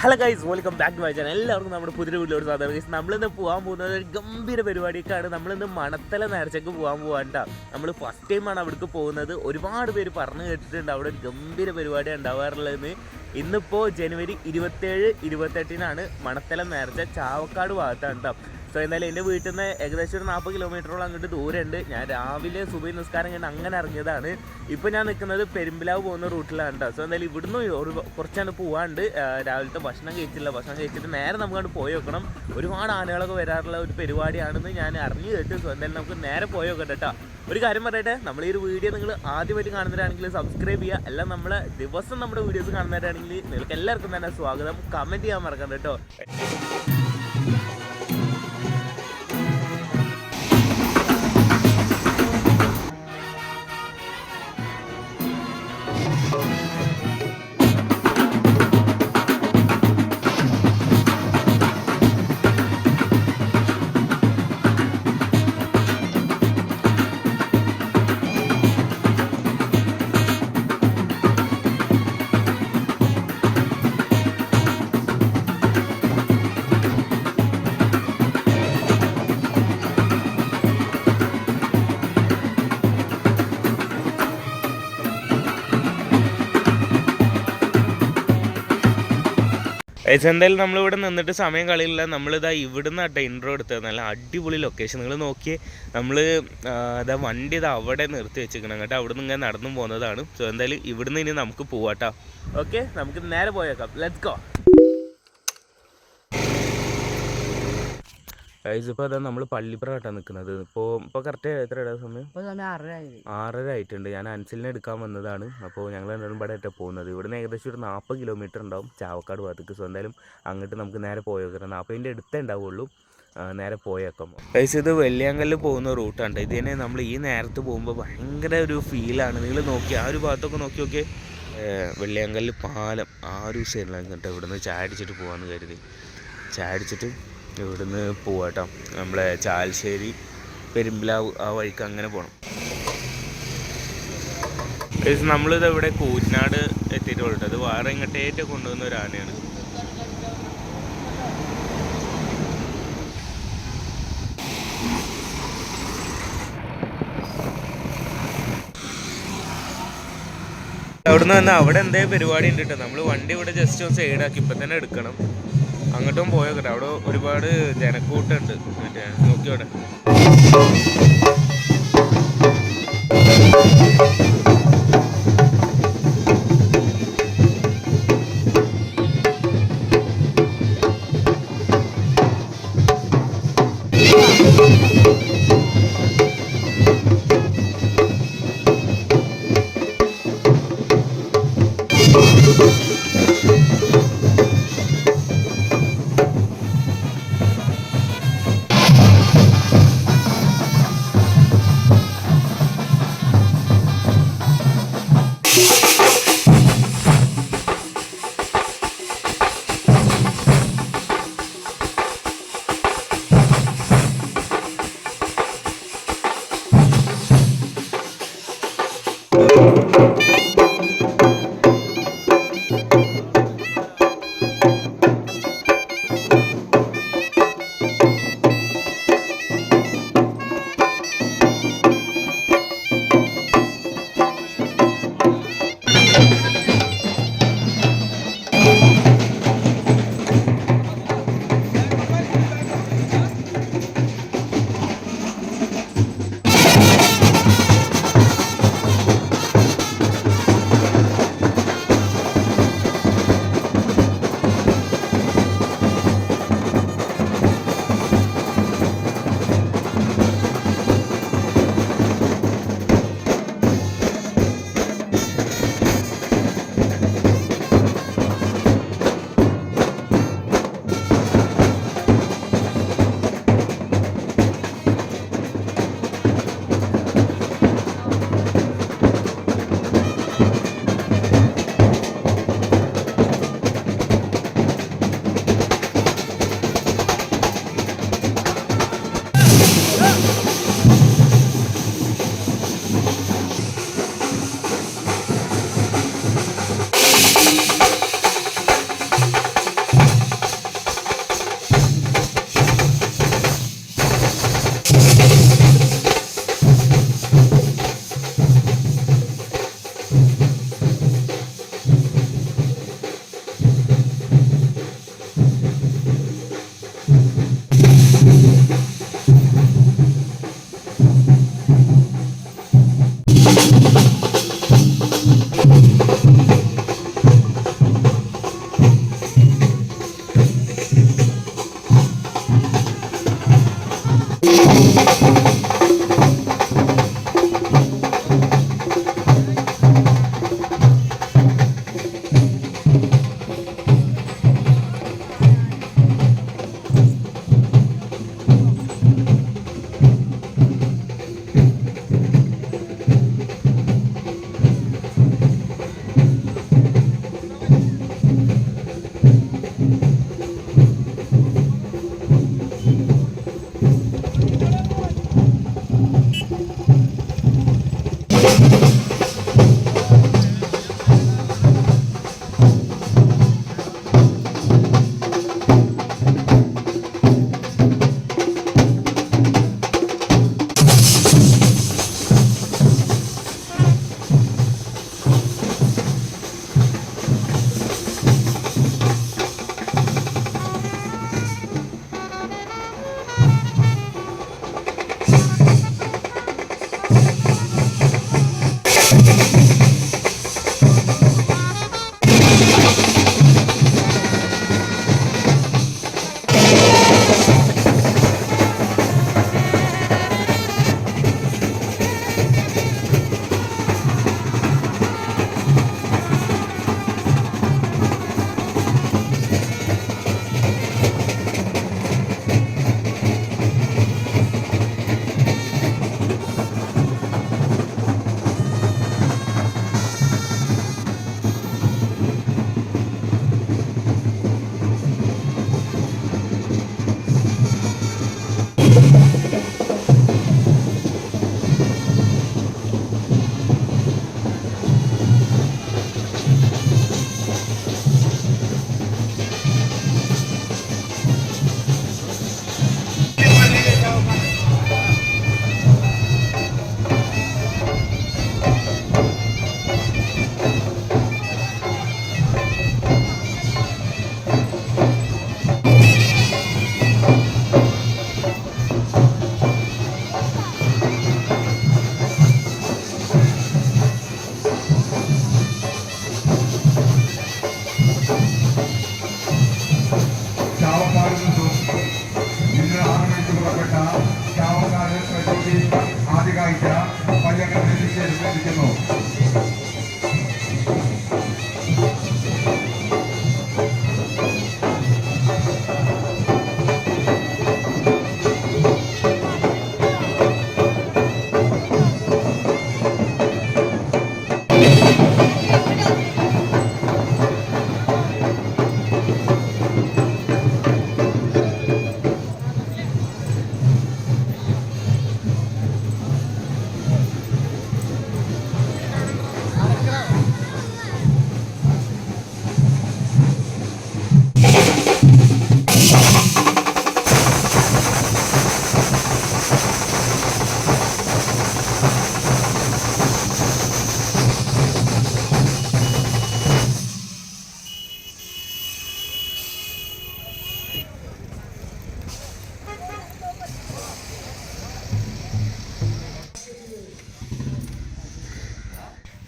Hello guys, welcome back to my channel. എല്ലാവർക്കും നമ്മുടെ പുതിയ വീട്ടിലോട്ട് സാധാരണ ഗൈസ്. നമ്മളിന്ന് പോകാൻ പോകുന്നത് ഒരു ഗംഭീര പരിപാടിയൊക്കെയാണ്. നമ്മളിന്ന് മണത്തല നേർച്ചയ്ക്ക് പോകാൻ നമ്മൾ ഫസ്റ്റ് ടൈമാണ് അവിടേക്ക് പോകുന്നത്. ഒരുപാട് പേര് പറഞ്ഞു കേട്ടിട്ടുണ്ട് അവിടെ ഒരു ഗംഭീര പരിപാടി ഉണ്ടാവാറുള്ളതെന്ന്. ഇന്നിപ്പോൾ ജനുവരി 27, 28 മണത്തല നേർച്ച ചാവക്കാട് ഭാഗത്താണ് കേട്ടോ. സോ എന്തായാലും എൻ്റെ വീട്ടിൽ നിന്ന് ഏകദേശം ഒരു 40 കിലോമീറ്ററോളം അങ്ങോട്ട് ദൂരമുണ്ട്. ഞാൻ രാവിലെ സുബഹി നിസ്കാരം കഴിഞ്ഞ് അങ്ങനെ ഇറങ്ങിയതാണ്. ഇപ്പോൾ ഞാൻ നിൽക്കുന്നത് പെരുമ്പിലാവ് പോകുന്ന റൂട്ടിലാണ് കേട്ടോ. സോ എന്തായാലും ഇവിടുന്ന് കുറച്ചാണ് പോകാണ്ട്. രാവിലത്തെ ഭക്ഷണം കഴിച്ചിട്ട് നേരെ നമുക്കങ്ങോട്ട് പോയി വെക്കണം. ഒരുപാട് ആനകളൊക്കെ വരാറുള്ള ഒരു പരിപാടിയാണെന്ന് ഞാൻ അറിഞ്ഞു കേട്ടു. സോ എന്തായാലും നമുക്ക് നേരെ പോയി വെക്കട്ടെ കേട്ടോ. ഒരു കാര്യം പറയട്ടെ, നമ്മൾ ഈ ഒരു വീഡിയോ നിങ്ങൾ ആദ്യമായിട്ട് കാണുന്നവരാണെങ്കിൽ സബ്സ്ക്രൈബ് ചെയ്യുക. എല്ലാം നമ്മളെ ദിവസം നമ്മുടെ വീഡിയോസ് കാണുന്നവരാണെങ്കിൽ നിങ്ങൾക്ക് എല്ലാവർക്കും തന്നെ സ്വാഗതം. കമൻറ്റ് ചെയ്യാൻ മറക്കണ്ട കേട്ടോ. എന്തായാലും നമ്മളിവിടെ നിന്നിട്ട് സമയം കളിയില്ല. നമ്മളിതാ ഇവിടുന്ന് ആട്ടെ ഇൻട്രോ എടുത്തത്. നല്ല അടിപൊളി ലൊക്കേഷൻ. നിങ്ങൾ നോക്കിയേ, നമ്മൾ അതാ വണ്ടി ഇതാ അവിടെ നിർത്തി വെച്ചിരിക്കണം കേട്ടോ. അവിടെ നിന്ന് ഇങ്ങനെ നടന്നു പോകുന്നതാണ്. സോ എന്തായാലും ഇവിടുന്ന് ഇനി നമുക്ക് പോവാട്ടോ. ഓക്കെ, നമുക്ക് നേരെ പോയേക്കാം. Let's go. ഇപ്പോൾ അതാ നമ്മൾ പള്ളിപ്പുറമായിട്ടാണ് നിൽക്കുന്നത്. ഇപ്പോൾ കറക്റ്റ് എത്രയുടെ സമയം? 6:30 ആയിട്ടുണ്ട്. ഞാൻ അൻസിലിനെ എടുക്കാൻ വന്നതാണ്. അപ്പോൾ ഞങ്ങൾ രണ്ടും ഇവിടെ ആയിട്ടാണ് പോകുന്നത്. ഇവിടുന്ന് ഏകദേശം ഒരു 40 കിലോമീറ്റർ ഉണ്ടാവും ചാവക്കാട് ഭാഗത്തേക്ക്. സോ എന്തായാലും അങ്ങോട്ട് നമുക്ക് നേരെ പോയേക്കാം. 40ൻ്റെ അടുത്തേ ഉണ്ടാവുള്ളൂ. നേരെ പോയേക്കാം. ഇത് വെള്ളിയാങ്കല്ല് പോകുന്ന റൂട്ടാണ്. ഇത് തന്നെ നമ്മൾ ഈ നേരത്ത് പോകുമ്പോൾ ഭയങ്കര ഒരു ഫീലാണ്. നിങ്ങൾ നോക്കി ആ ഒരു ഭാഗത്തൊക്കെ നോക്കിയൊക്കെ വെള്ളിയാങ്കല്ല് പാലം ആ ഒരു സൈഡിലാണ് കേട്ടോ. ഇവിടുന്ന് ചായ അടിച്ചിട്ട് പോകാമെന്ന് കരുതി. ചായ അടിച്ചിട്ട് ഇവിടുന്ന് പോവാട്ടോ. നമ്മളെ ചാലശ്ശേരി പെരുമ്പിലാവ് ആ വഴിക്ക് അങ്ങനെ പോകണം. നമ്മളിത് ഇവിടെ കൂറ്റനാട് എത്തിയിട്ട് പോയിട്ട് അത് വേറെ ഇങ്ങോട്ടേറ്റ് കൊണ്ടുവന്ന ഒരു ആനയാണ്. അവിടുന്ന് വന്നാൽ അവിടെ എന്തേ പരിപാടി ഉണ്ട് കേട്ടോ. നമ്മൾ വണ്ടി ഇവിടെ ജസ്റ്റ് ഒന്ന് സൈഡാക്കി ഇപ്പം തന്നെ എടുക്കണം. അങ്ങോട്ടും പോയോട്ടെ. അവിടെ ഒരുപാട് ജനക്കൂട്ടുണ്ട്. മറ്റേ നോക്കിയോടെ.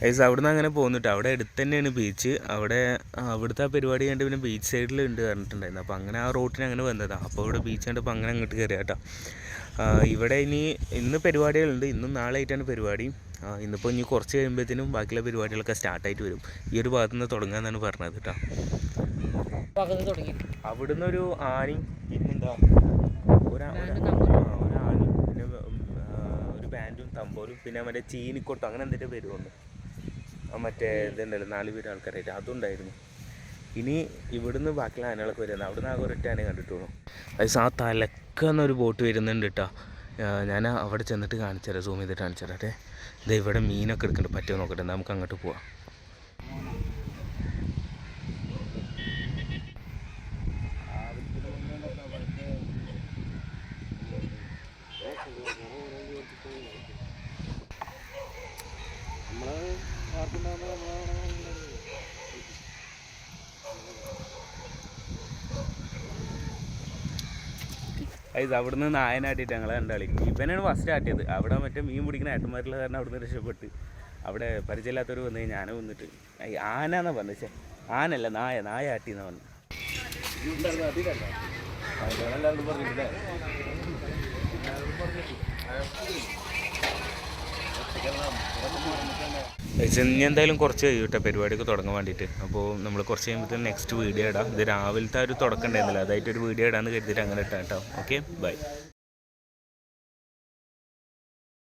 ഗൈസ് അവിടുന്ന് അങ്ങനെ പോകുന്നിട്ട് അവിടെ അടുത്ത് തന്നെയാണ് ബീച്ച്. അവിടുത്തെ ആ പരിപാടി കണ്ട് പിന്നെ ബീച്ച് സൈഡിലുണ്ട് പറഞ്ഞിട്ടുണ്ടായിരുന്നു. അപ്പോൾ അങ്ങനെ ആ റോട്ടിന് അങ്ങനെ വന്നതാണ്. അപ്പോൾ ഇവിടെ ബീച്ച് കണ്ടപ്പോൾ അങ്ങനെ അങ്ങോട്ട് കയറിയ കേട്ടോ. ഇവിടെ ഇന്ന് പരിപാടികളുണ്ട്, ഇന്നും നാളെ ആയിട്ടാണ് പരിപാടി. ഇന്നിപ്പോൾ ഇനി കുറച്ച് കഴിയുമ്പോഴത്തേനും ബാക്കിയുള്ള പരിപാടികളൊക്കെ സ്റ്റാർട്ടായിട്ട് വരും. ഈ ഒരു ഭാഗത്തു നിന്ന് തുടങ്ങാമെന്നാണ് പറഞ്ഞത് കേട്ടോ. അവിടുന്ന് ഒരു ആനയും പിന്നെന്താ ഒരാണി പിന്നെ ഒരു ബാൻഡും തമ്പോലും പിന്നെ മറ്റേ ചീനിക്കൊട്ടും അങ്ങനെ എന്തിൻ്റെ പേരുണ്ട് മറ്റേ ഇതുണ്ടല്ലോ 4 പേര് ആൾക്കാരായിട്ട് അതുണ്ടായിരുന്നു. ഇനി ഇവിടുന്ന് ബാക്കിയുള്ള ആനകളൊക്കെ വരുന്നത്. അവിടുന്ന് ആകെ ഒരൊറ്റ ആനയെ കണ്ടിട്ടുള്ളൂ. അത് ആ തലക്കെന്നൊരു ബോട്ട് വരുന്നുണ്ട് കേട്ടോ. ഞാൻ അവിടെ ചെന്നിട്ട് കാണിച്ചുതരാം, സൂം ചെയ്തിട്ട് കാണിച്ചുതരാം. അതെ ഇത് ഇവിടെ മീനൊക്കെ എടുക്കുന്നുണ്ട്, പറ്റുമോ നോക്കട്ടെ, നമുക്ക് അങ്ങോട്ട് പോവാം. അത് അവിടുന്ന് നായനാട്ടിയിട്ട് ഞങ്ങളെ കണ്ടാളി. ഇവനാണ് ഫസ്റ്റ് ആട്ടിയത്. അവിടെ മറ്റേ മീൻ പിടിക്കുന്ന ഏട്ടന്മാരുള്ള കാരണം അവിടുന്ന് രക്ഷപ്പെട്ട്. അവിടെ പരിചയമില്ലാത്തവർ വന്നു കഴിഞ്ഞാൽ ആന വന്നിട്ട് ആനാന്നാ പറഞ്ഞു. പക്ഷേ ആനല്ല, നായ ആട്ടിന്നാ പറഞ്ഞു. ഇനി എന്തായാലും കുറച്ച് കഴിയൂട്ടെ പരിപാടിയൊക്കെ തുടങ്ങാൻ വേണ്ടിയിട്ട്. അപ്പോൾ നമ്മൾ കുറച്ച് കഴിയുമ്പോഴത്തേക്കും നെക്സ്റ്റ് വീഡിയോ ഇടാം. ഇത് രാവിലത്തെ ഒരു തുടക്കം ഉണ്ടായിരുന്നില്ല, അതായിട്ടൊരു വീഡിയോ ഇടാമെന്ന് കരുതിയിട്ട് അങ്ങനെ ഇട്ടാം കേട്ടോ. Okay bye.